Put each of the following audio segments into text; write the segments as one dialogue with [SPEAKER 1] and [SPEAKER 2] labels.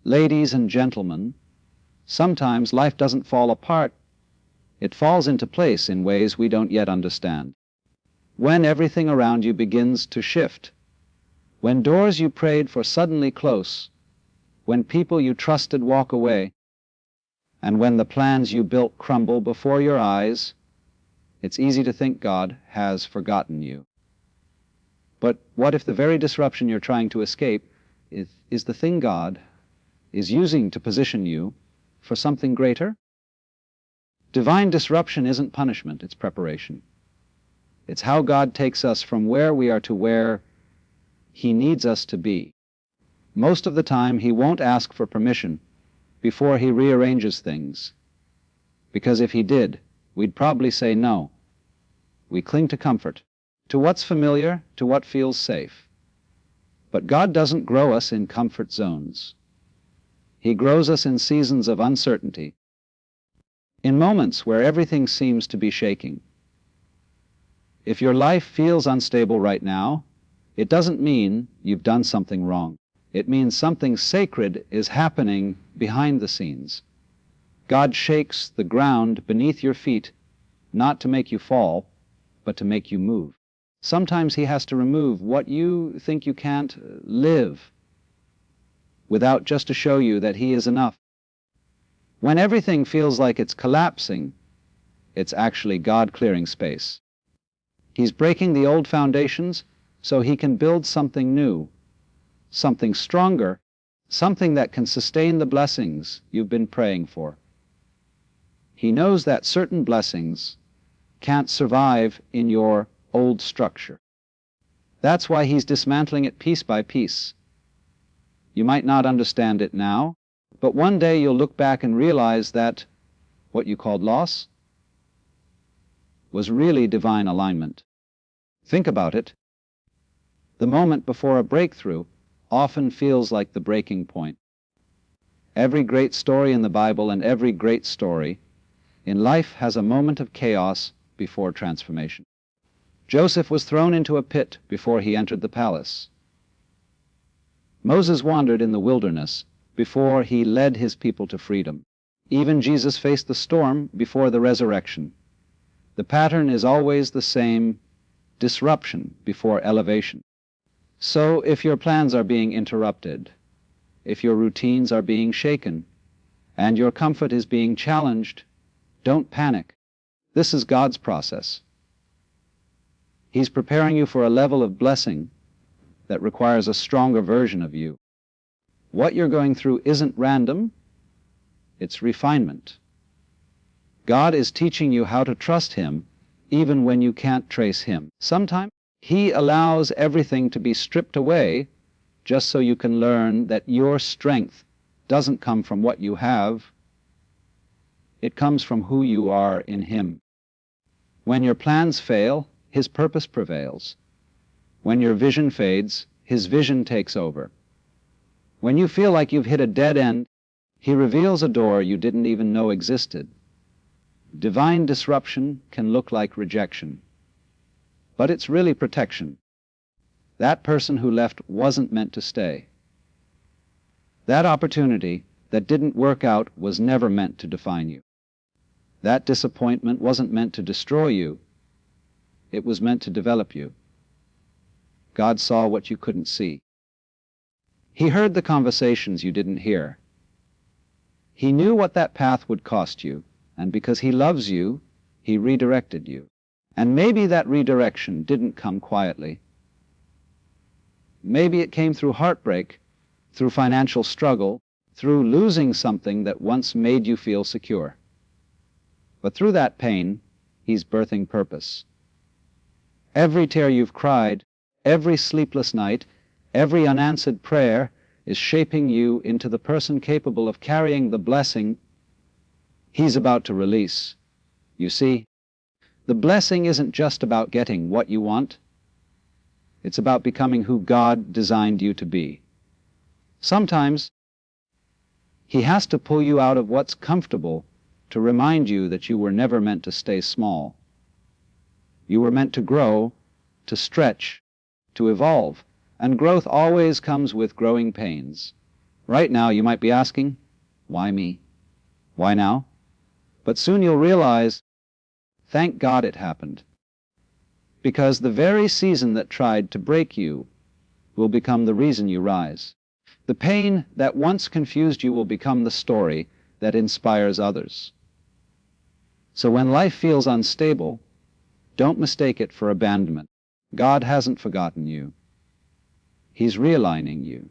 [SPEAKER 1] Ladies and gentlemen, sometimes life doesn't fall apart. It falls into place in ways we don't yet understand. When everything around you begins to shift, when doors you prayed for suddenly close, when people you trusted walk away, and when the plans you built crumble before your eyes, it's easy to think God has forgotten you. But what if the very disruption you're trying to escape is the thing God is using to position you for something greater? Divine disruption isn't punishment, it's preparation. It's how God takes us from where we are to where He needs us to be. Most of the time, He won't ask for permission before He rearranges things, because if He did, we'd probably say no. We cling to comfort, to what's familiar, to what feels safe. But God doesn't grow us in comfort zones. He grows us in seasons of uncertainty, in moments where everything seems to be shaking. If your life feels unstable right now, it doesn't mean you've done something wrong. It means something sacred is happening behind the scenes. God shakes the ground beneath your feet, not to make you fall, but to make you move. Sometimes He has to remove what you think you can't live without, just to show you that He is enough. When everything feels like it's collapsing, it's actually God clearing space. He's breaking the old foundations so He can build something new, something stronger, something that can sustain the blessings you've been praying for. He knows that certain blessings can't survive in your old structure. That's why He's dismantling it piece by piece. You might not understand it now, but one day you'll look back and realize that what you called loss was really divine alignment. Think about it. The moment before a breakthrough often feels like the breaking point. Every great story in the Bible and every great story in life has a moment of chaos before transformation. Joseph was thrown into a pit before he entered the palace. Moses wandered in the wilderness before he led his people to freedom. Even Jesus faced the storm before the resurrection. The pattern is always the same: disruption before elevation. So if your plans are being interrupted, if your routines are being shaken, and your comfort is being challenged, don't panic. This is God's process. He's preparing you for a level of blessing that requires a stronger version of you. What you're going through isn't random, it's refinement. God is teaching you how to trust Him even when you can't trace Him. Sometimes He allows everything to be stripped away just so you can learn that your strength doesn't come from what you have, it comes from who you are in Him. When your plans fail, His purpose prevails. When your vision fades, His vision takes over. When you feel like you've hit a dead end, He reveals a door you didn't even know existed. Divine disruption can look like rejection, but it's really protection. That person who left wasn't meant to stay. That opportunity that didn't work out was never meant to define you. That disappointment wasn't meant to destroy you. It was meant to develop you. God saw what you couldn't see. He heard the conversations you didn't hear. He knew what that path would cost you, and because He loves you, He redirected you. And maybe that redirection didn't come quietly. Maybe it came through heartbreak, through financial struggle, through losing something that once made you feel secure. But through that pain, He's birthing purpose. Every tear you've cried, every sleepless night, every unanswered prayer is shaping you into the person capable of carrying the blessing He's about to release. You see, the blessing isn't just about getting what you want. It's about becoming who God designed you to be. Sometimes He has to pull you out of what's comfortable to remind you that you were never meant to stay small. You were meant to grow, to stretch, to evolve, and growth always comes with growing pains. Right now you might be asking, why me? Why now? But soon you'll realize, thank God it happened. Because the very season that tried to break you will become the reason you rise. The pain that once confused you will become the story that inspires others. So when life feels unstable, don't mistake it for abandonment. God hasn't forgotten you. He's realigning you.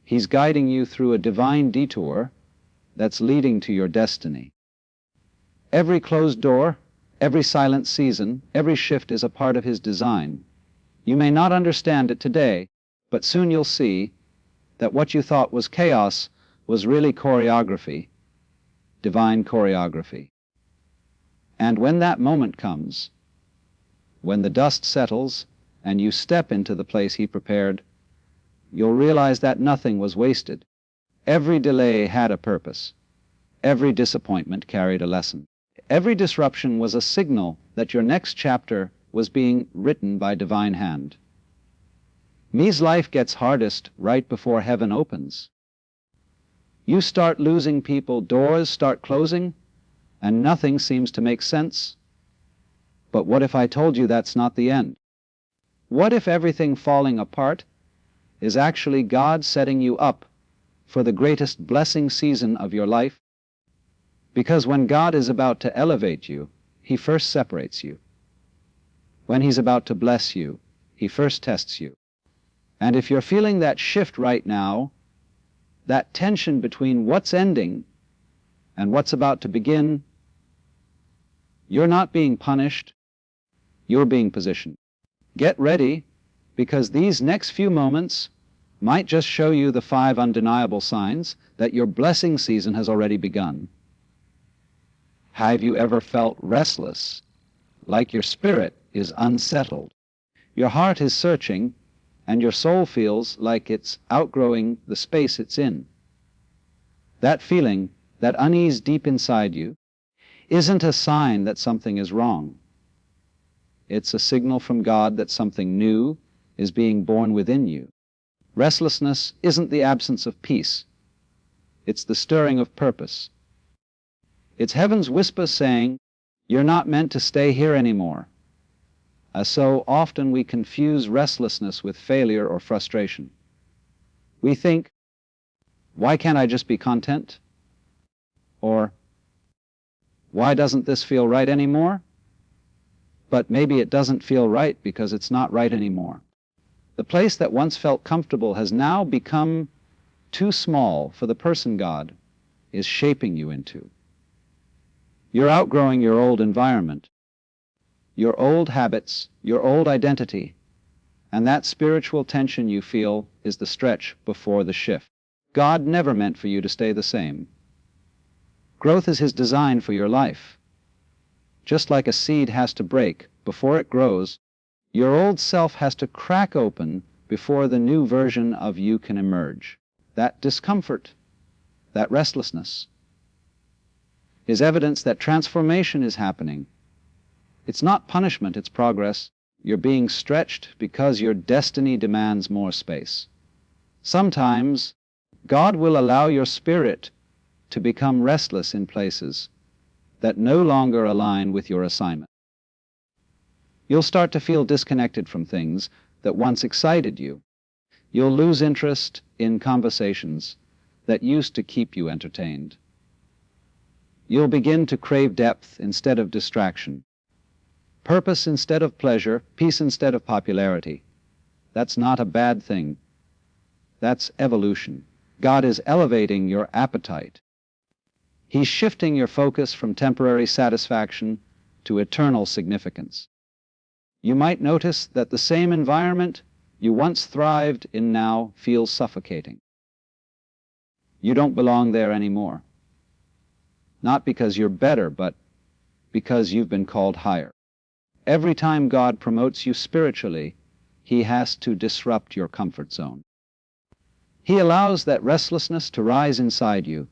[SPEAKER 1] He's guiding you through a divine detour that's leading to your destiny. Every closed door, every silent season, every shift is a part of His design. You may not understand it today, but soon you'll see that what you thought was chaos was really choreography, divine choreography. And when that moment comes, when the dust settles and you step into the place He prepared, you'll realize that nothing was wasted. Every delay had a purpose. Every disappointment carried a lesson. Every disruption was a signal that your next chapter was being written by divine hand. Me's life gets hardest right before heaven opens. You start losing people, doors start closing, and nothing seems to make sense. But what if I told you that's not the end? What if everything falling apart is actually God setting you up for the greatest blessing season of your life? Because when God is about to elevate you, He first separates you. When He's about to bless you, He first tests you. And if you're feeling that shift right now, that tension between what's ending and what's about to begin, you're not being punished, you're being positioned. Get ready, because these next few moments might just show you the 5 undeniable signs that your blessing season has already begun. Have you ever felt restless, like your spirit is unsettled? Your heart is searching, and your soul feels like it's outgrowing the space it's in. That feeling, that unease deep inside you, isn't a sign that something is wrong. It's a signal from God that something new is being born within you. Restlessness isn't the absence of peace. It's the stirring of purpose. It's heaven's whisper saying, you're not meant to stay here anymore. As so often we confuse restlessness with failure or frustration. We think, why can't I just be content? Or, why doesn't this feel right anymore? But maybe it doesn't feel right because it's not right anymore. The place that once felt comfortable has now become too small for the person God is shaping you into. You're outgrowing your old environment, your old habits, your old identity, and that spiritual tension you feel is the stretch before the shift. God never meant for you to stay the same. Growth is His design for your life. Just like a seed has to break before it grows, your old self has to crack open before the new version of you can emerge. That discomfort, that restlessness, is evidence that transformation is happening. It's not punishment, it's progress. You're being stretched because your destiny demands more space. Sometimes God will allow your spirit to become restless in places that no longer align with your assignment. You'll start to feel disconnected from things that once excited you. You'll lose interest in conversations that used to keep you entertained. You'll begin to crave depth instead of distraction, purpose instead of pleasure, peace instead of popularity. That's not a bad thing. That's evolution. God is elevating your appetite. He's shifting your focus from temporary satisfaction to eternal significance. You might notice that the same environment you once thrived in now feels suffocating. You don't belong there anymore. Not because you're better, but because you've been called higher. Every time God promotes you spiritually, He has to disrupt your comfort zone. He allows that restlessness to rise inside you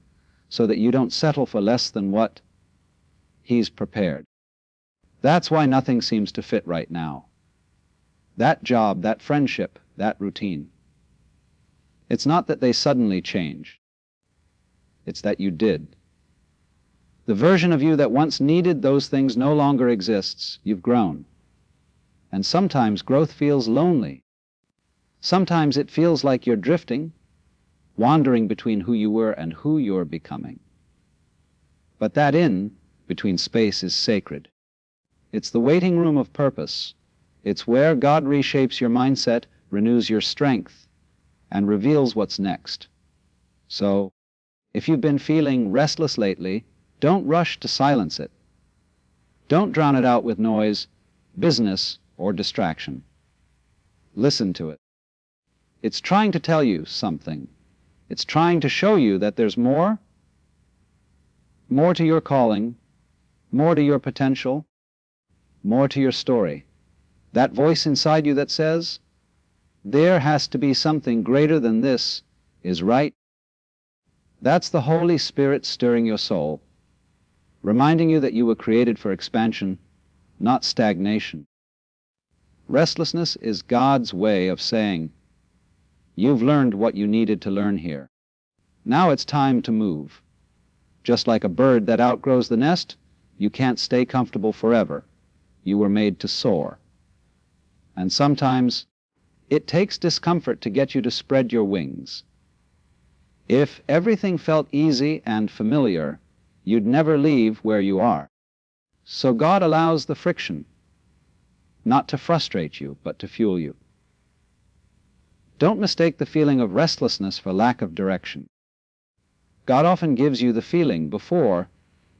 [SPEAKER 1] so that you don't settle for less than what He's prepared. That's why nothing seems to fit right now. That job, that friendship, that routine. It's not that they suddenly change. It's that you did. The version of you that once needed those things no longer exists. You've grown. And sometimes growth feels lonely. Sometimes it feels like you're drifting, wandering between who you were and who you're becoming. But that between space is sacred. It's the waiting room of purpose. It's where God reshapes your mindset, renews your strength, and reveals what's next. So, if you've been feeling restless lately, don't rush to silence it. Don't drown it out with noise, business, or distraction. Listen to it. It's trying to tell you something. It's trying to show you that there's more to your calling, more to your potential, more to your story. That voice inside you that says, there has to be something greater than this, is right. That's the Holy Spirit stirring your soul, reminding you that you were created for expansion, not stagnation. Restlessness is God's way of saying, you've learned what you needed to learn here. Now it's time to move. Just like a bird that outgrows the nest, you can't stay comfortable forever. You were made to soar. And sometimes it takes discomfort to get you to spread your wings. If everything felt easy and familiar, you'd never leave where you are. So God allows the friction, not to frustrate you, but to fuel you. Don't mistake the feeling of restlessness for lack of direction. God often gives you the feeling before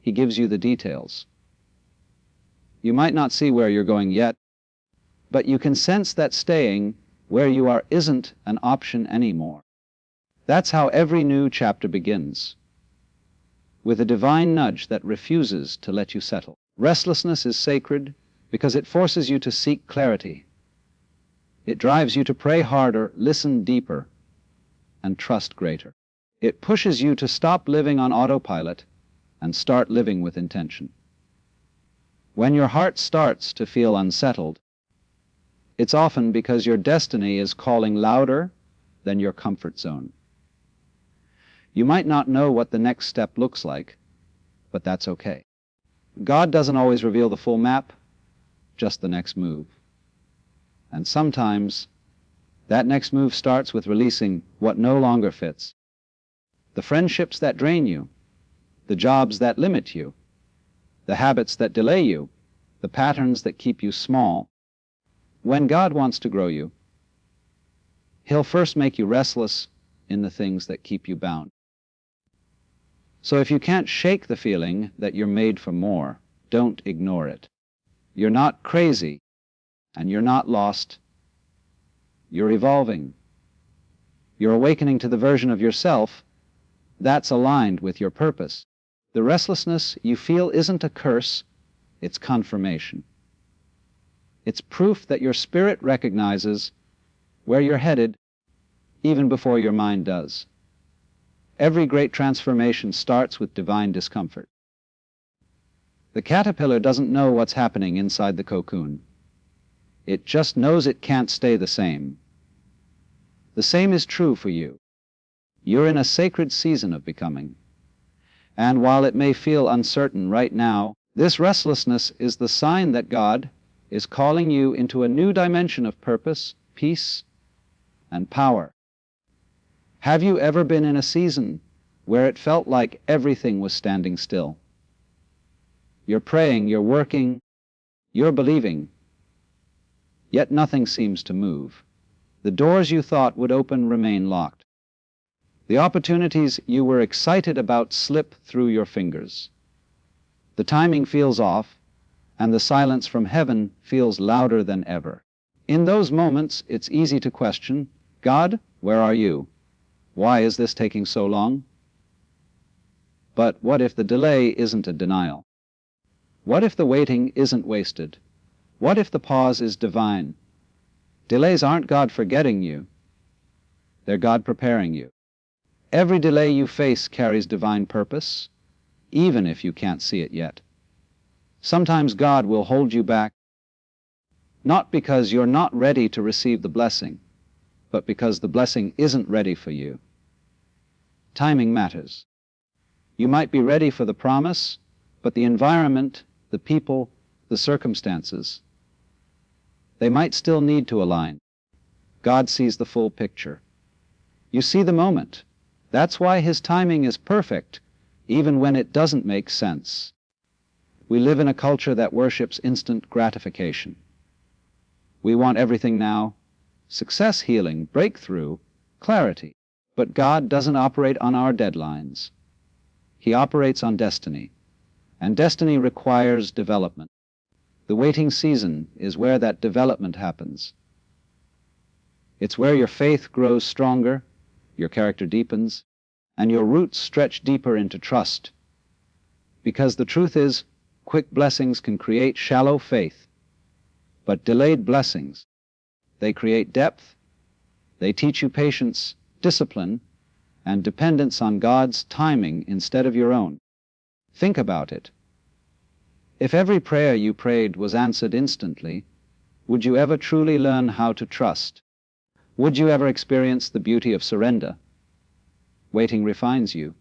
[SPEAKER 1] He gives you the details. You might not see where you're going yet, but you can sense that staying where you are isn't an option anymore. That's how every new chapter begins, with a divine nudge that refuses to let you settle. Restlessness is sacred because it forces you to seek clarity. It drives you to pray harder, listen deeper, and trust greater. It pushes you to stop living on autopilot and start living with intention. When your heart starts to feel unsettled, it's often because your destiny is calling louder than your comfort zone. You might not know what the next step looks like, but that's okay. God doesn't always reveal the full map, just the next move. And sometimes that next move starts with releasing what no longer fits. The friendships that drain you, the jobs that limit you, the habits that delay you, the patterns that keep you small. When God wants to grow you, He'll first make you restless in the things that keep you bound. So if you can't shake the feeling that you're made for more, don't ignore it. You're not crazy, and you're not lost. You're evolving. You're awakening to the version of yourself that's aligned with your purpose. The restlessness you feel isn't a curse, it's confirmation. It's proof that your spirit recognizes where you're headed even before your mind does. Every great transformation starts with divine discomfort. The caterpillar doesn't know what's happening inside the cocoon. It just knows it can't stay the same. The same is true for you. You're in a sacred season of becoming. And while it may feel uncertain right now, this restlessness is the sign that God is calling you into a new dimension of purpose, peace, and power. Have you ever been in a season where it felt like everything was standing still? You're praying, you're working, you're believing, yet nothing seems to move. The doors you thought would open remain locked. The opportunities you were excited about slip through your fingers. The timing feels off, and the silence from heaven feels louder than ever. In those moments, it's easy to question, God, where are you? Why is this taking so long? But what if the delay isn't a denial? What if the waiting isn't wasted? What if the pause is divine? Delays aren't God forgetting you. They're God preparing you. Every delay you face carries divine purpose, even if you can't see it yet. Sometimes God will hold you back, not because you're not ready to receive the blessing, but because the blessing isn't ready for you. Timing matters. You might be ready for the promise, but the environment, the people, the circumstances, they might still need to align. God sees the full picture. You see the moment. That's why His timing is perfect, even when it doesn't make sense. We live in a culture that worships instant gratification. We want everything now: success, healing, breakthrough, clarity. But God doesn't operate on our deadlines. He operates on destiny, and destiny requires development. The waiting season is where that development happens. It's where your faith grows stronger, your character deepens, and your roots stretch deeper into trust. Because the truth is, quick blessings can create shallow faith, but delayed blessings, they create depth, they teach you patience, discipline, and dependence on God's timing instead of your own. Think about it. If every prayer you prayed was answered instantly, would you ever truly learn how to trust? Would you ever experience the beauty of surrender? Waiting refines you.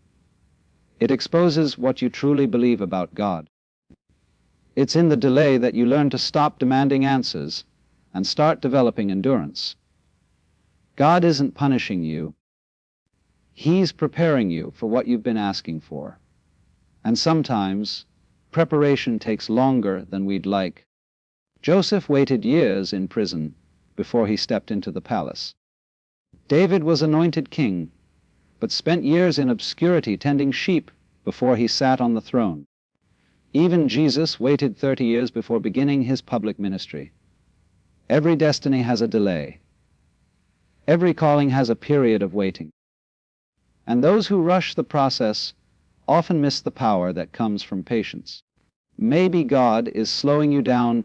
[SPEAKER 1] It exposes what you truly believe about God. It's in the delay that you learn to stop demanding answers and start developing endurance. God isn't punishing you. He's preparing you for what you've been asking for. And sometimes preparation takes longer than we'd like. Joseph waited years in prison before he stepped into the palace. David was anointed king, but spent years in obscurity tending sheep before he sat on the throne. Even Jesus waited 30 years before beginning his public ministry. Every destiny has a delay. Every calling has a period of waiting. And those who rush the process often miss the power that comes from patience. Maybe God is slowing you down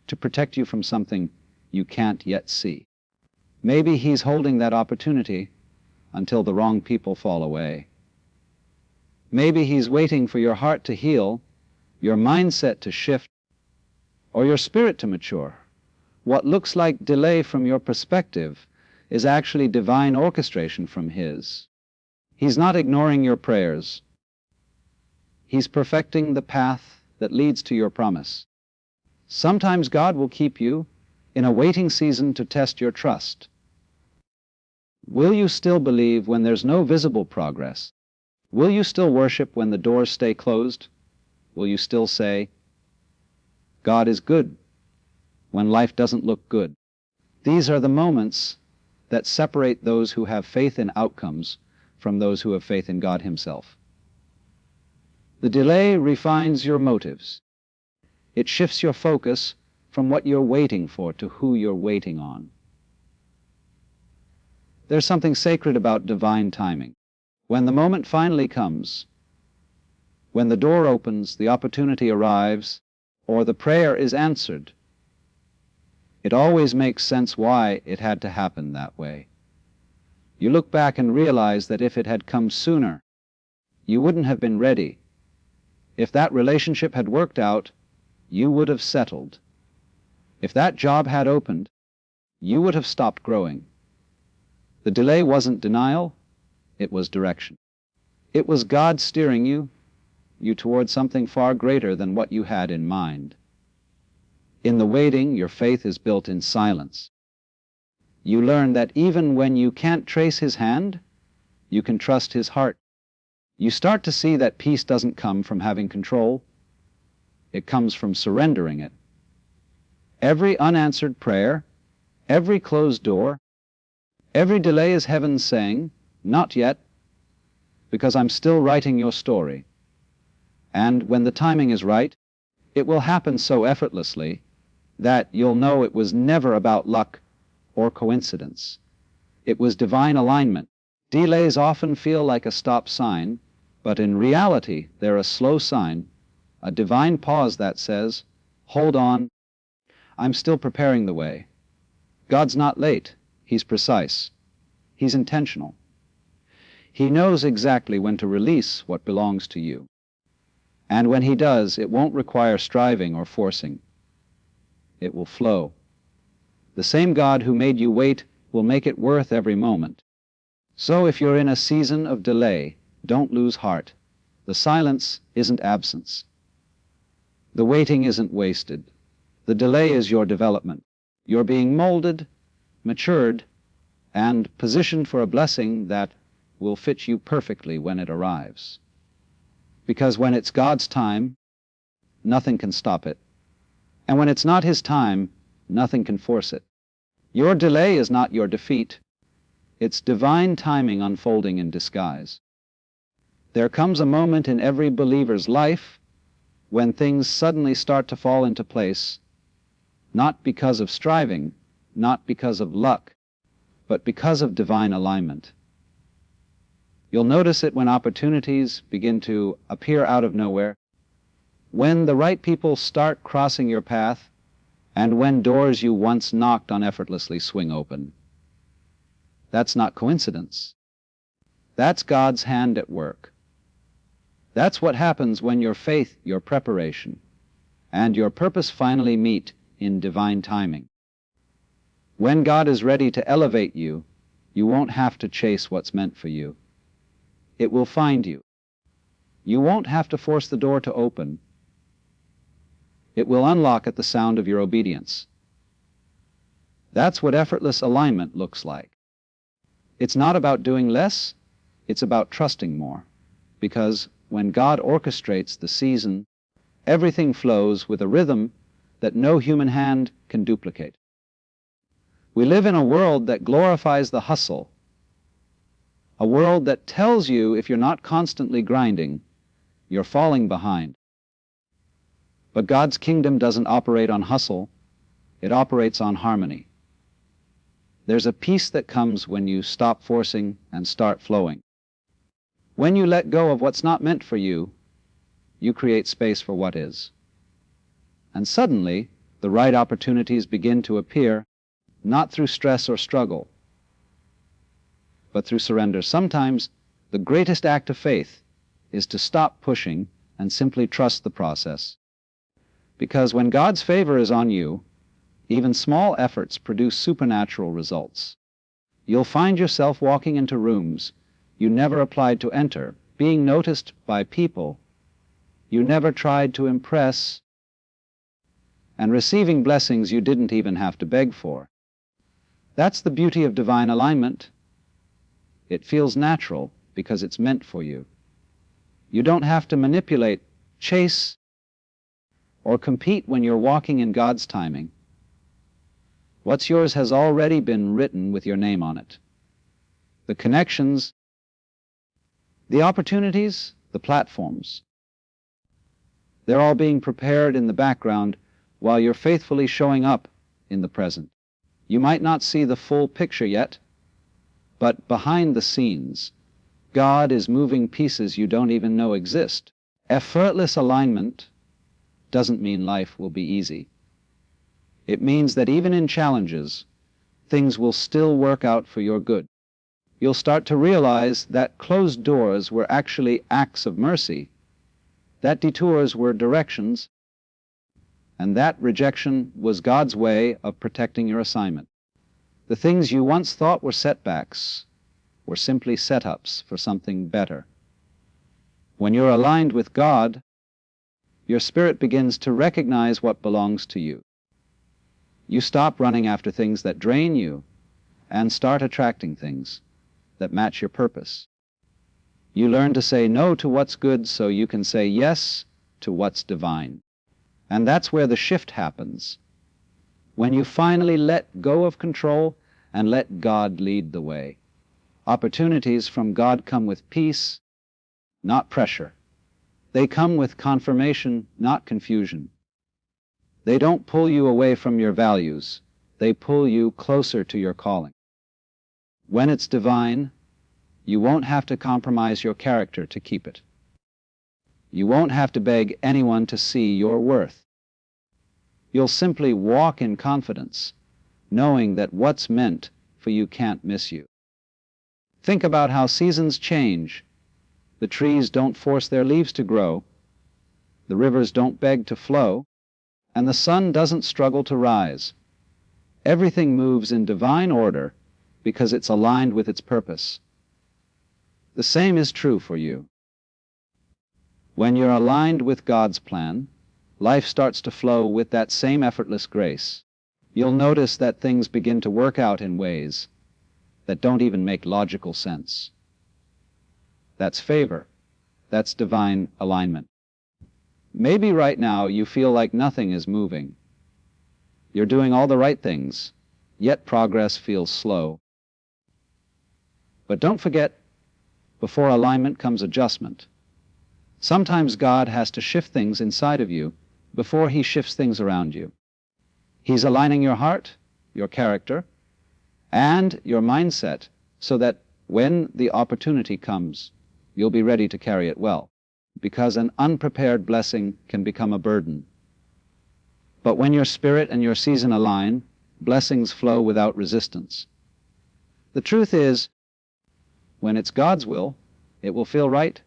[SPEAKER 1] to protect you from something you can't yet see. Maybe He's holding that opportunity until the wrong people fall away. Maybe He's waiting for your heart to heal, your mindset to shift, or your spirit to mature. What looks like delay from your perspective is actually divine orchestration from His. He's not ignoring your prayers. He's perfecting the path that leads to your promise. Sometimes God will keep you in a waiting season to test your trust. Will you still believe when there's no visible progress? Will you still worship when the doors stay closed? Will you still say, God is good, when life doesn't look good? These are the moments that separate those who have faith in outcomes from those who have faith in God Himself. The delay refines your motives. It shifts your focus from what you're waiting for to who you're waiting on. There's something sacred about divine timing. When the moment finally comes, when the door opens, the opportunity arrives, or the prayer is answered, it always makes sense why it had to happen that way. You look back and realize that if it had come sooner, you wouldn't have been ready. If that relationship had worked out, you would have settled. If that job had opened, you would have stopped growing. The delay wasn't denial, it was direction. It was God steering you toward something far greater than what you had in mind. In the waiting, your faith is built in silence. You learn that even when you can't trace His hand, you can trust His heart. You start to see that peace doesn't come from having control. It comes from surrendering it. Every unanswered prayer, every closed door, every delay is heaven saying, not yet, because I'm still writing your story. And when the timing is right, it will happen so effortlessly that you'll know it was never about luck or coincidence. It was divine alignment. Delays often feel like a stop sign, but in reality, they're a slow sign, a divine pause that says, hold on, I'm still preparing the way. God's not late. He's precise. He's intentional. He knows exactly when to release what belongs to you. And when He does, it won't require striving or forcing. It will flow. The same God who made you wait will make it worth every moment. So if you're in a season of delay, don't lose heart. The silence isn't absence. The waiting isn't wasted. The delay is your development. You're being molded, matured, and positioned for a blessing that will fit you perfectly when it arrives. Because when it's God's time, nothing can stop it. And when it's not His time, nothing can force it. Your delay is not your defeat. It's divine timing unfolding in disguise. There comes a moment in every believer's life when things suddenly start to fall into place, not because of striving, not because of luck, but because of divine alignment. You'll notice it when opportunities begin to appear out of nowhere, when the right people start crossing your path, and when doors you once knocked on effortlessly swing open. That's not coincidence. That's God's hand at work. That's what happens when your faith, your preparation, and your purpose finally meet in divine timing. When God is ready to elevate you, you won't have to chase what's meant for you. It will find you. You won't have to force the door to open. It will unlock at the sound of your obedience. That's what effortless alignment looks like. It's not about doing less, it's about trusting more. Because when God orchestrates the season, everything flows with a rhythm that no human hand can duplicate. We live in a world that glorifies the hustle, a world that tells you if you're not constantly grinding, you're falling behind. But God's kingdom doesn't operate on hustle, it operates on harmony. There's a peace that comes when you stop forcing and start flowing. When you let go of what's not meant for you, you create space for what is. And suddenly, the right opportunities begin to appear, not through stress or struggle, but through surrender. Sometimes the greatest act of faith is to stop pushing and simply trust the process. Because when God's favor is on you, even small efforts produce supernatural results. You'll find yourself walking into rooms you never applied to enter, being noticed by people you never tried to impress, and receiving blessings you didn't even have to beg for. That's the beauty of divine alignment. It feels natural because it's meant for you. You don't have to manipulate, chase, or compete when you're walking in God's timing. What's yours has already been written with your name on it. The connections, the opportunities, the platforms, they're all being prepared in the background while you're faithfully showing up in the present. You might not see the full picture yet, but behind the scenes, God is moving pieces you don't even know exist. Effortless alignment doesn't mean life will be easy. It means that even in challenges, things will still work out for your good. You'll start to realize that closed doors were actually acts of mercy, that detours were directions, and that rejection was God's way of protecting your assignment. The things you once thought were setbacks were simply setups for something better. When you're aligned with God, your spirit begins to recognize what belongs to you. You stop running after things that drain you and start attracting things that match your purpose. You learn to say no to what's good so you can say yes to what's divine. And that's where the shift happens. When you finally let go of control and let God lead the way. Opportunities from God come with peace, not pressure. They come with confirmation, not confusion. They don't pull you away from your values. They pull you closer to your calling. When it's divine, you won't have to compromise your character to keep it. You won't have to beg anyone to see your worth. You'll simply walk in confidence, knowing that what's meant for you can't miss you. Think about how seasons change. The trees don't force their leaves to grow, the rivers don't beg to flow, and the sun doesn't struggle to rise. Everything moves in divine order because it's aligned with its purpose. The same is true for you. When you're aligned with God's plan, life starts to flow with that same effortless grace. You'll notice that things begin to work out in ways that don't even make logical sense. That's favor. That's divine alignment. Maybe right now you feel like nothing is moving. You're doing all the right things, yet progress feels slow. But don't forget, before alignment comes adjustment. Sometimes God has to shift things inside of you before He shifts things around you. He's aligning your heart, your character, and your mindset so that when the opportunity comes, you'll be ready to carry it well, because an unprepared blessing can become a burden. But when your spirit and your season align, blessings flow without resistance. The truth is, when it's God's will, it will feel right,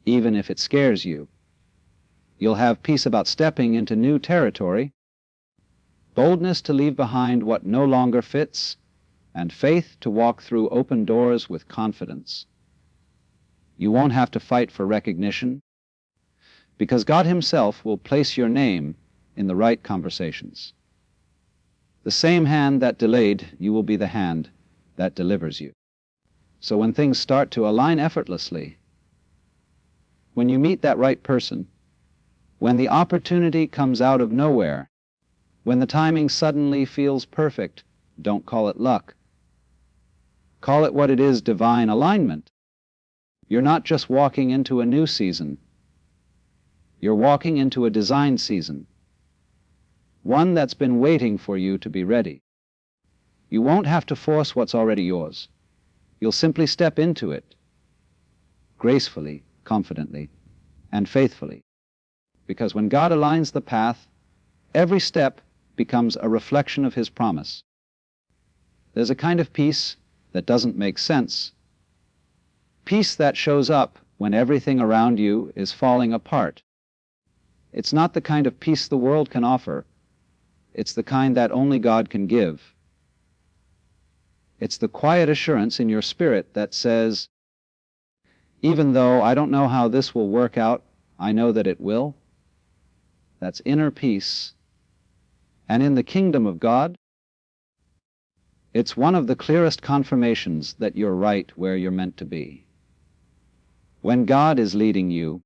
[SPEAKER 1] even if it scares you. You'll have peace about stepping into new territory, boldness to leave behind what no longer fits, and faith to walk through open doors with confidence. You won't have to fight for recognition, because God Himself will place your name in the right conversations. The same hand that delayed, you will be the hand that delivers you. So when things start to align effortlessly, when you meet that right person, when the opportunity comes out of nowhere, when the timing suddenly feels perfect, don't call it luck. Call it what it is, divine alignment. You're not just walking into a new season. You're walking into a designed season, one that's been waiting for you to be ready. You won't have to force what's already yours. You'll simply step into it, gracefully, confidently, and faithfully. Because when God aligns the path, every step becomes a reflection of His promise. There's a kind of peace that doesn't make sense. Peace that shows up when everything around you is falling apart. It's not the kind of peace the world can offer. It's the kind that only God can give. It's the quiet assurance in your spirit that says, even though I don't know how this will work out, I know that it will. That's inner peace. And in the kingdom of God, it's one of the clearest confirmations that you're right where you're meant to be. When God is leading you,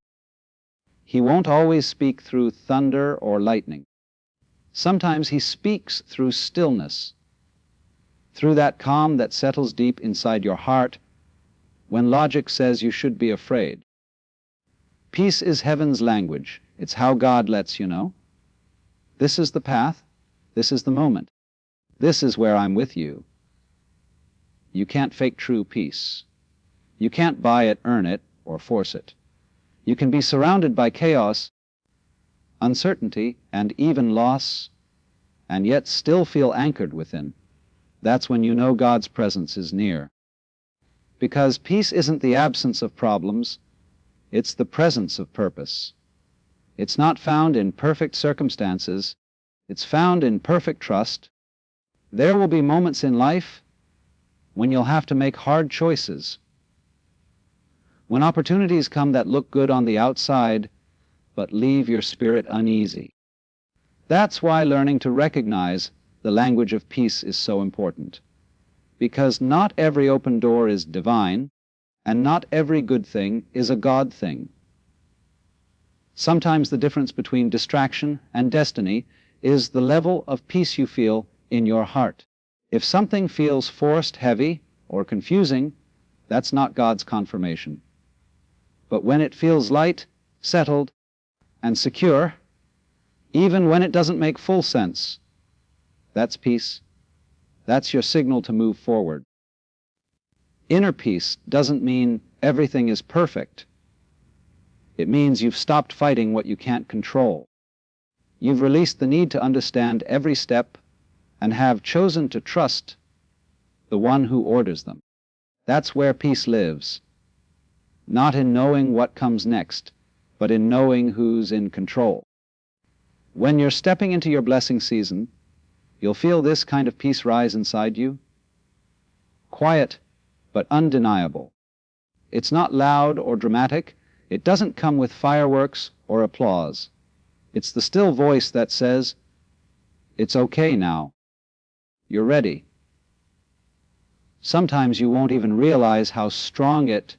[SPEAKER 1] He won't always speak through thunder or lightning. Sometimes He speaks through stillness, through that calm that settles deep inside your heart when logic says you should be afraid. Peace is heaven's language. It's how God lets you know. This is the path. This is the moment. This is where I'm with you. You can't fake true peace. You can't buy it, earn it, or force it. You can be surrounded by chaos, uncertainty, and even loss, and yet still feel anchored within. That's when you know God's presence is near. Because peace isn't the absence of problems, it's the presence of purpose. It's not found in perfect circumstances, it's found in perfect trust. There will be moments in life when you'll have to make hard choices, when opportunities come that look good on the outside, but leave your spirit uneasy. That's why learning to recognize the language of peace is so important. Because not every open door is divine, and not every good thing is a God thing. Sometimes the difference between distraction and destiny is the level of peace you feel in your heart. If something feels forced, heavy, or confusing, that's not God's confirmation. But when it feels light, settled, and secure, even when it doesn't make full sense, that's peace. That's your signal to move forward. Inner peace doesn't mean everything is perfect. It means you've stopped fighting what you can't control. You've released the need to understand every step and have chosen to trust the one who orders them. That's where peace lives. Not in knowing what comes next, but in knowing who's in control. When you're stepping into your blessing season, you'll feel this kind of peace rise inside you. quiet but undeniable. It's not loud or dramatic. It doesn't come with fireworks or applause. It's the still voice that says, "It's okay now. You're ready." Sometimes you won't even realize how strong it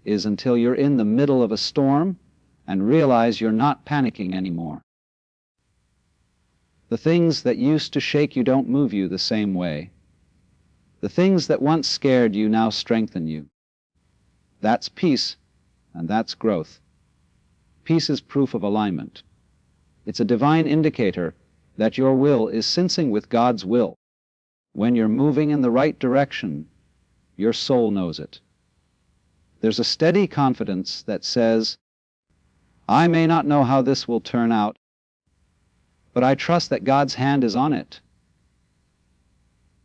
[SPEAKER 1] is until you're in the middle of a storm and realize you're not panicking anymore. The things that used to shake you don't move you the same way. The things that once scared you now strengthen you. That's peace, and that's growth. Peace is proof of alignment. It's a divine indicator that your will is syncing with God's will. When you're moving in the right direction, your soul knows it. There's a steady confidence that says, "I may not know how this will turn out, but I trust that God's hand is on it."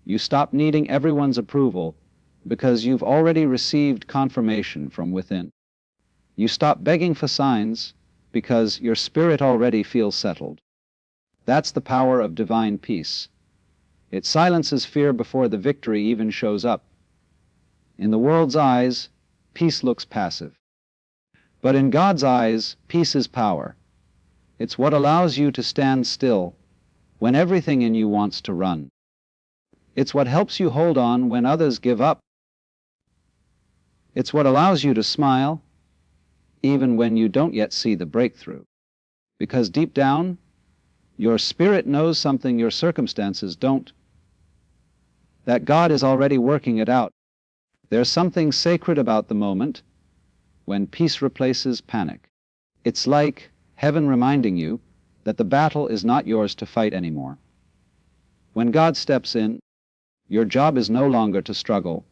[SPEAKER 1] You stop needing everyone's approval because you've already received confirmation from within. You stop begging for signs because your spirit already feels settled. That's the power of divine peace. It silences fear before the victory even shows up. In the world's eyes, peace looks passive. But in God's eyes, peace is power. It's what allows you to stand still when everything in you wants to run. It's what helps you hold on when others give up. It's what allows you to smile even when you don't yet see the breakthrough. Because deep down, your spirit knows something your circumstances don't. That God is already working it out. There's something sacred about the moment when peace replaces panic. It's like heaven reminding you that the battle is not yours to fight anymore. When God steps in, your job is no longer to struggle.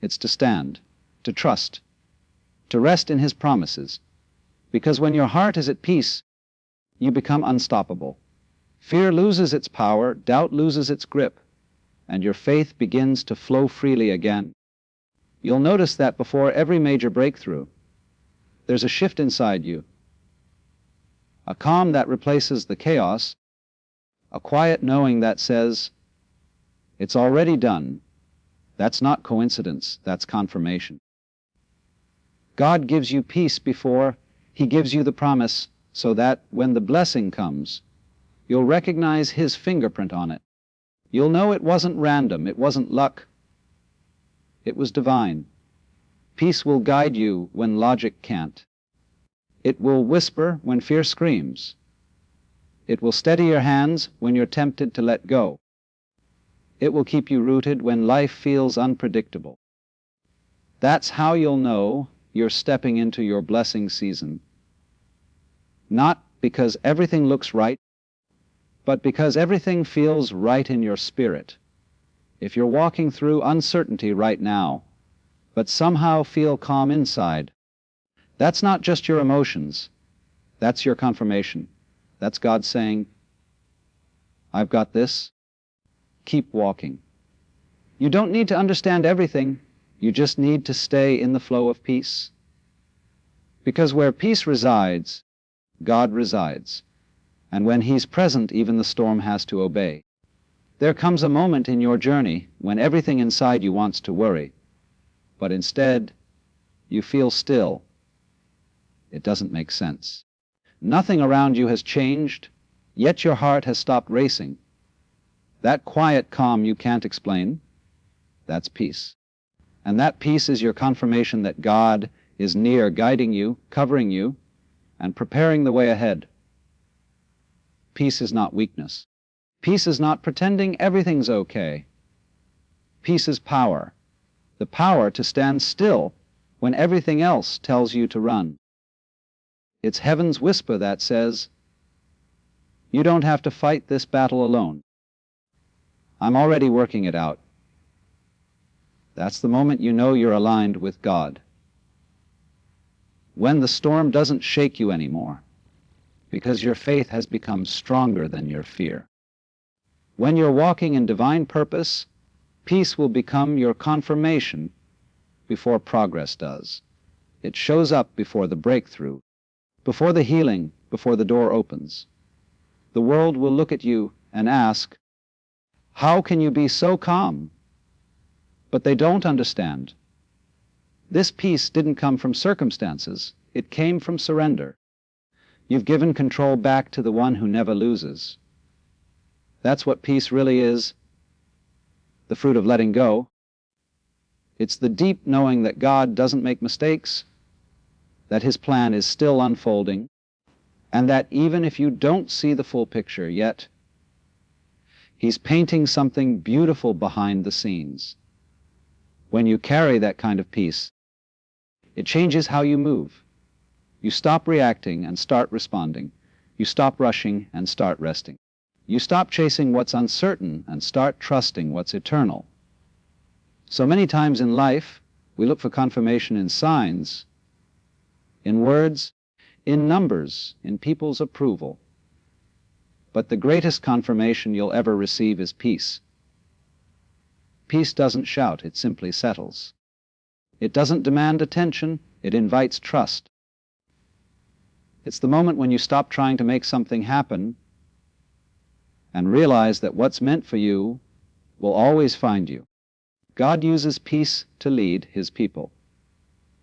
[SPEAKER 1] It's to stand, to trust, to rest in His promises. Because when your heart is at peace, you become unstoppable. Fear loses its power, doubt loses its grip, and your faith begins to flow freely again. You'll notice that before every major breakthrough, there's a shift inside you, a calm that replaces the chaos, a quiet knowing that says, "It's already done." That's not coincidence, that's confirmation. God gives you peace before He gives you the promise, so that when the blessing comes, you'll recognize His fingerprint on it. You'll know it wasn't random, it wasn't luck. It was divine. Peace will guide you when logic can't. It will whisper when fear screams. It will steady your hands when you're tempted to let go. It will keep you rooted when life feels unpredictable. That's how you'll know you're stepping into your blessing season. Not because everything looks right, but because everything feels right in your spirit. If you're walking through uncertainty right now, but somehow feel calm inside, that's not just your emotions. That's your confirmation. That's God saying, "I've got this. Keep walking." You don't need to understand everything. You just need to stay in the flow of peace. Because where peace resides, God resides. And when He's present, even the storm has to obey. There comes a moment in your journey when everything inside you wants to worry, but instead, you feel still. It doesn't make sense. Nothing around you has changed, yet your heart has stopped racing. That quiet calm you can't explain, that's peace. And that peace is your confirmation that God is near, guiding you, covering you, and preparing the way ahead. Peace is not weakness. Peace is not pretending everything's okay. Peace is power. The power to stand still when everything else tells you to run. It's heaven's whisper that says, "You don't have to fight this battle alone. I'm already working it out." That's the moment you know you're aligned with God. When the storm doesn't shake you anymore, because your faith has become stronger than your fear. When you're walking in divine purpose, peace will become your confirmation before progress does. It shows up before the breakthrough, before the healing, before the door opens. The world will look at you and ask, "How can you be so calm?" but they don't understand. This peace didn't come from circumstances. It came from surrender. You've given control back to the one who never loses. That's what peace really is, the fruit of letting go. It's the deep knowing that God doesn't make mistakes, that His plan is still unfolding, and that even if you don't see the full picture yet, He's painting something beautiful behind the scenes. When you carry that kind of peace, it changes how you move. You stop reacting and start responding. You stop rushing and start resting. You stop chasing what's uncertain and start trusting what's eternal. So many times in life, we look for confirmation in signs, in words, in numbers, in people's approval. But the greatest confirmation you'll ever receive is peace. Peace doesn't shout, it simply settles. It doesn't demand attention, it invites trust. It's the moment when you stop trying to make something happen and realize that what's meant for you will always find you. God uses peace to lead His people.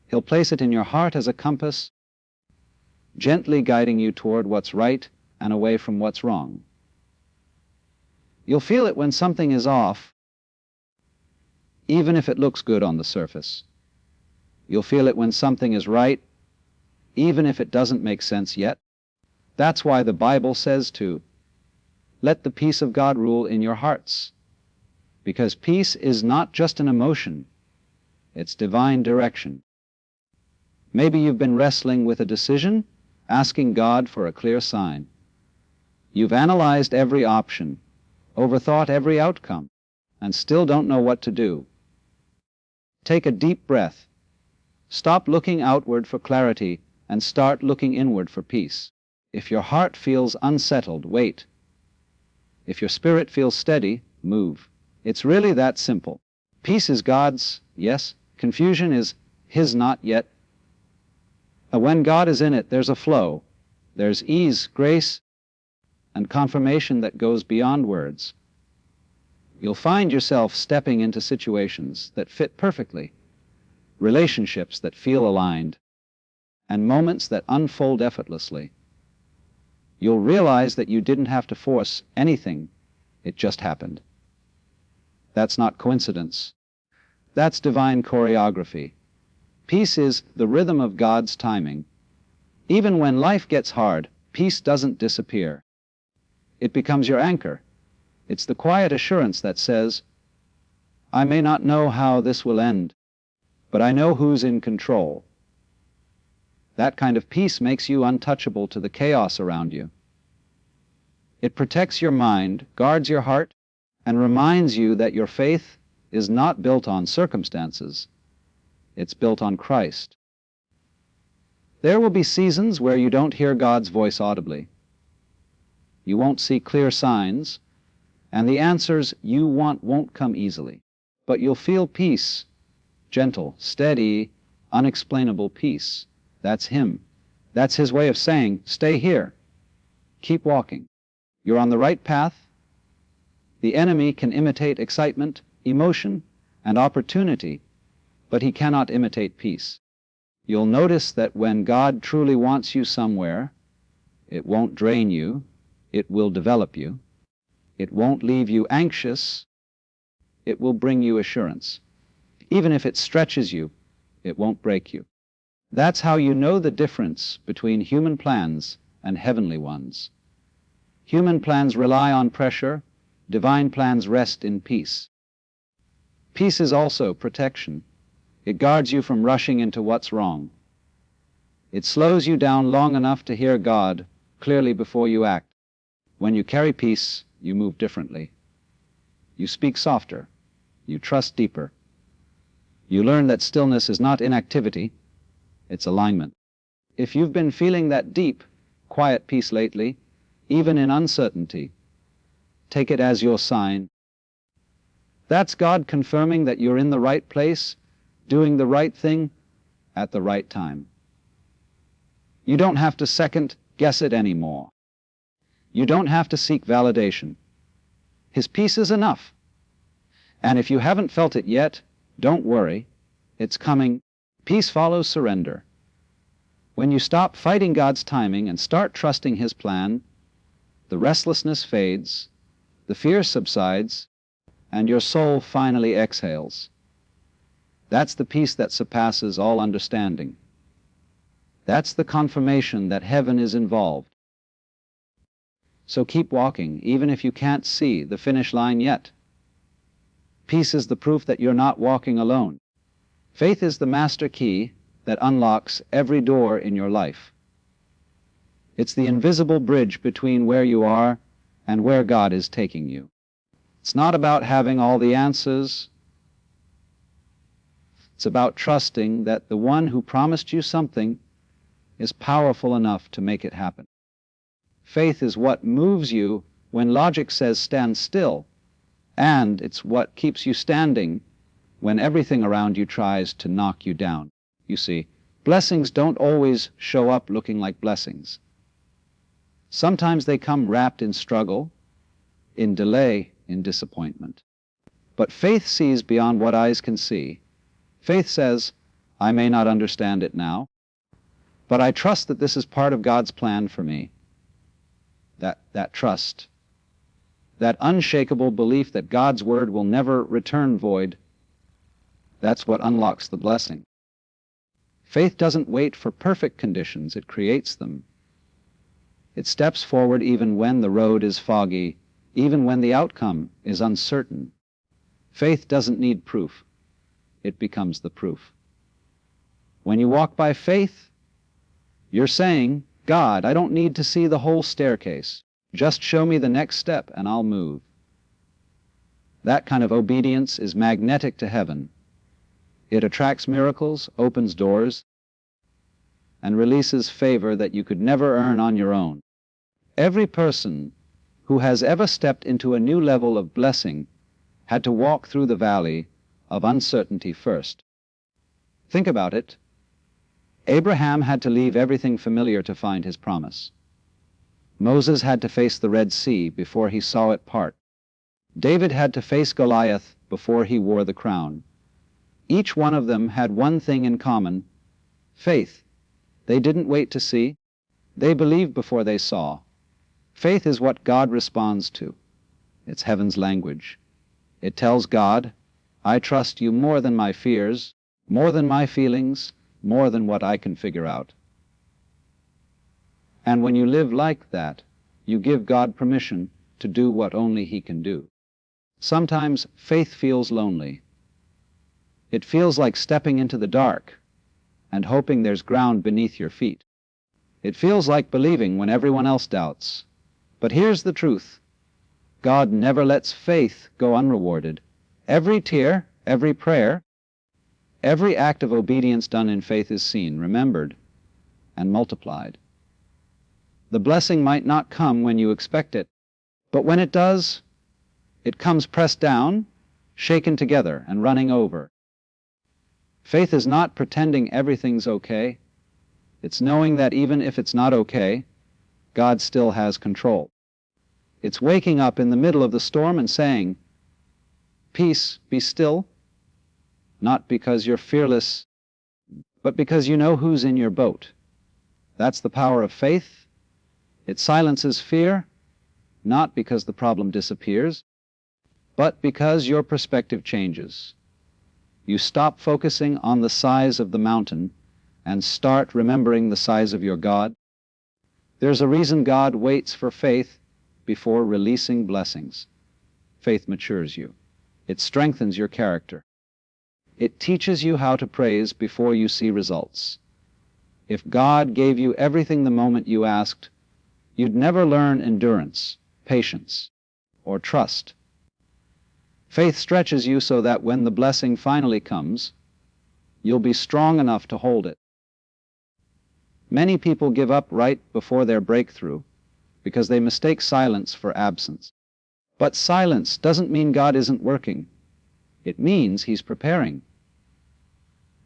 [SPEAKER 1] He'll place it in your heart as a compass, gently guiding you toward what's right and away from what's wrong. You'll feel it when something is off, even if it looks good on the surface. You'll feel it when something is right, even if it doesn't make sense yet. That's why the Bible says to let the peace of God rule in your hearts. Because peace is not just an emotion, it's divine direction. Maybe you've been wrestling with a decision, asking God for a clear sign. You've analyzed every option, overthought every outcome, and still don't know what to do. Take a deep breath. Stop looking outward for clarity and start looking inward for peace. If your heart feels unsettled, wait. If your spirit feels steady, move. It's really that simple. Peace is God's, yes. Confusion is His not yet. When God is in it, there's a flow. There's ease, grace, and confirmation that goes beyond words. You'll find yourself stepping into situations that fit perfectly, relationships that feel aligned, and moments that unfold effortlessly. You'll realize that you didn't have to force anything. It just happened. That's not coincidence. That's divine choreography. Peace is the rhythm of God's timing. Even when life gets hard, peace doesn't disappear. It becomes your anchor. It's the quiet assurance that says, I may not know how this will end, but I know who's in control. That kind of peace makes you untouchable to the chaos around you. It protects your mind, guards your heart, and reminds you that your faith is not built on circumstances. It's built on Christ. There will be seasons where you don't hear God's voice audibly. You won't see clear signs, and the answers you want won't come easily. But you'll feel peace, gentle, steady, unexplainable peace. That's Him. That's His way of saying, stay here. Keep walking. You're on the right path. The enemy can imitate excitement, emotion, and opportunity, but he cannot imitate peace. You'll notice that when God truly wants you somewhere, it won't drain you, it will develop you. It won't leave you anxious, it will bring you assurance. Even if it stretches you, it won't break you. That's how you know the difference between human plans and heavenly ones. Human plans rely on pressure, divine plans rest in peace. Peace is also protection. It guards you from rushing into what's wrong. It slows you down long enough to hear God clearly before you act. When you carry peace, you move differently. You speak softer. You trust deeper. You learn that stillness is not inactivity, it's alignment. If you've been feeling that deep, quiet peace lately, even in uncertainty, take it as your sign. That's God confirming that you're in the right place, doing the right thing at the right time. You don't have to second guess it anymore. You don't have to seek validation. His peace is enough. And if you haven't felt it yet, Don't worry. It's coming. Peace follows surrender. When you stop fighting God's timing and start trusting His plan, the restlessness fades, the fear subsides, and your soul finally exhales. That's the peace that surpasses all understanding. That's the confirmation that heaven is involved. So keep walking, even if you can't see the finish line yet. Peace is the proof that you're not walking alone. Faith is the master key that unlocks every door in your life. It's the invisible bridge between where you are and where God is taking you. It's not about having all the answers. It's about trusting that the one who promised you something is powerful enough to make it happen. Faith is what moves you when logic says stand still, and it's what keeps you standing when everything around you tries to knock you down. You see, blessings don't always show up looking like blessings. Sometimes they come wrapped in struggle, in delay, in disappointment. But faith sees beyond what eyes can see. Faith says, I may not understand it now, but I trust that this is part of God's plan for me. That trust, that unshakable belief that God's word will never return void, that's what unlocks the blessing. Faith doesn't wait for perfect conditions, it creates them. It steps forward even when the road is foggy, even when the outcome is uncertain. Faith doesn't need proof. It becomes the proof. When you walk by faith, you're saying, God, I don't need to see the whole staircase. Just show me the next step and I'll move. That kind of obedience is magnetic to heaven. It attracts miracles, opens doors, and releases favor that you could never earn on your own. Every person who has ever stepped into a new level of blessing had to walk through the valley of uncertainty first. Think about it. Abraham had to leave everything familiar to find his promise. Moses had to face the Red Sea before he saw it part. David had to face Goliath before he wore the crown. Each one of them had one thing in common: faith. They didn't wait to see. They believed before they saw. Faith is what God responds to. It's heaven's language. It tells God, I trust you more than my fears, more than my feelings, more than what I can figure out. And when you live like that, you give God permission to do what only He can do. Sometimes faith feels lonely. It feels like stepping into the dark and hoping there's ground beneath your feet. It feels like believing when everyone else doubts. But here's the truth. God never lets faith go unrewarded. Every tear, every prayer, every act of obedience done in faith is seen, remembered, and multiplied. The blessing might not come when you expect it, but when it does, it comes pressed down, shaken together, and running over. Faith is not pretending everything's okay. It's knowing that even if it's not okay, God still has control. It's waking up in the middle of the storm and saying, peace, be still, not because you're fearless, but because you know who's in your boat. That's the power of faith. It silences fear, not because the problem disappears, but because your perspective changes. You stop focusing on the size of the mountain and start remembering the size of your God. There's a reason God waits for faith before releasing blessings. Faith matures you. It strengthens your character. It teaches you how to praise before you see results. If God gave you everything the moment you asked, you'd never learn endurance, patience, or trust. Faith stretches you so that when the blessing finally comes, you'll be strong enough to hold it. Many people give up right before their breakthrough because they mistake silence for absence. But silence doesn't mean God isn't working. It means He's preparing.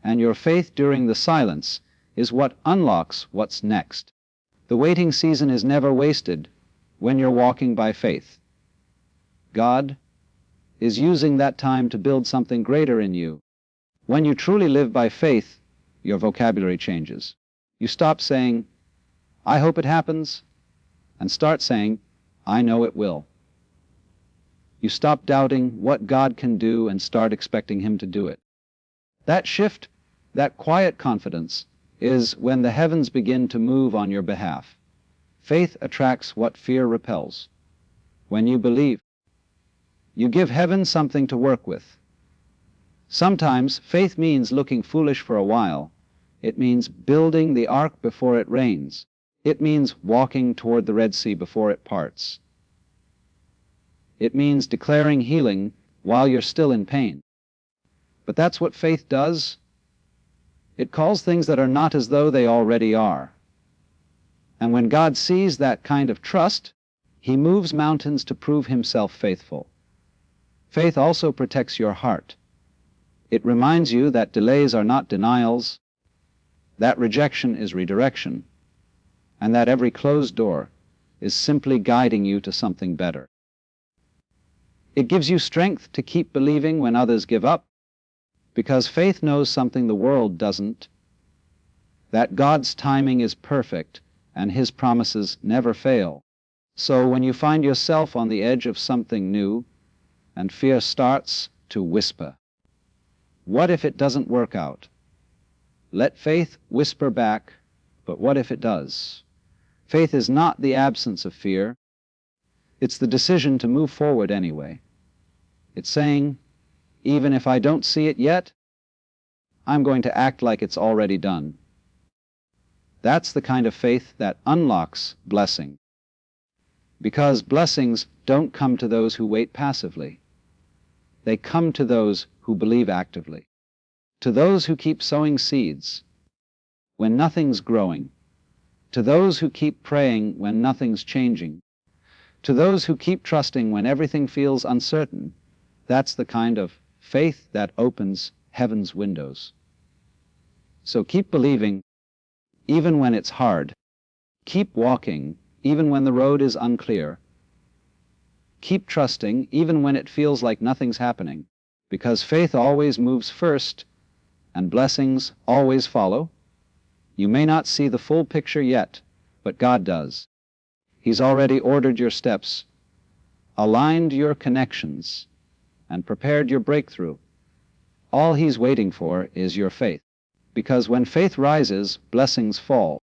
[SPEAKER 1] And your faith during the silence is what unlocks what's next. The waiting season is never wasted when you're walking by faith. God is using that time to build something greater in you When you truly live by faith, your vocabulary changes. You stop saying, "I hope it happens," and start saying, "I know it will." You stop doubting what God can do and start expecting Him to do it. That shift, that quiet confidence, is when the heavens begin to move on your behalf. Faith attracts what fear repels. When you believe, you give heaven something to work with. Sometimes faith means looking foolish for a while. It means building the ark before it rains. It means walking toward the Red Sea before it parts. It means declaring healing while you're still in pain. But that's what faith does. It calls things that are not as though they already are. And when God sees that kind of trust, He moves mountains to prove Himself faithful. Faith also protects your heart. It reminds you that delays are not denials, that rejection is redirection, and that every closed door is simply guiding you to something better. It gives you strength to keep believing when others give up, because faith knows something the world doesn't, that God's timing is perfect and His promises never fail. So when you find yourself on the edge of something new and fear starts to whisper, "What if it doesn't work out?" Let faith whisper back, "But what if it does?" Faith is not the absence of fear. It's the decision to move forward anyway. It's saying, even if I don't see it yet, I'm going to act like it's already done. That's the kind of faith that unlocks blessing. Because blessings don't come to those who wait passively. They come to those who believe actively. To those who keep sowing seeds when nothing's growing. To those who keep praying when nothing's changing. To those who keep trusting when everything feels uncertain. That's the kind of faith that opens heaven's windows. So keep believing, even when it's hard. Keep walking, even when the road is unclear. Keep trusting, even when it feels like nothing's happening, because faith always moves first, and blessings always follow. You may not see the full picture yet, but God does. He's already ordered your steps, aligned your connections, and prepared your breakthrough. All He's waiting for is your faith, because when faith rises, blessings fall.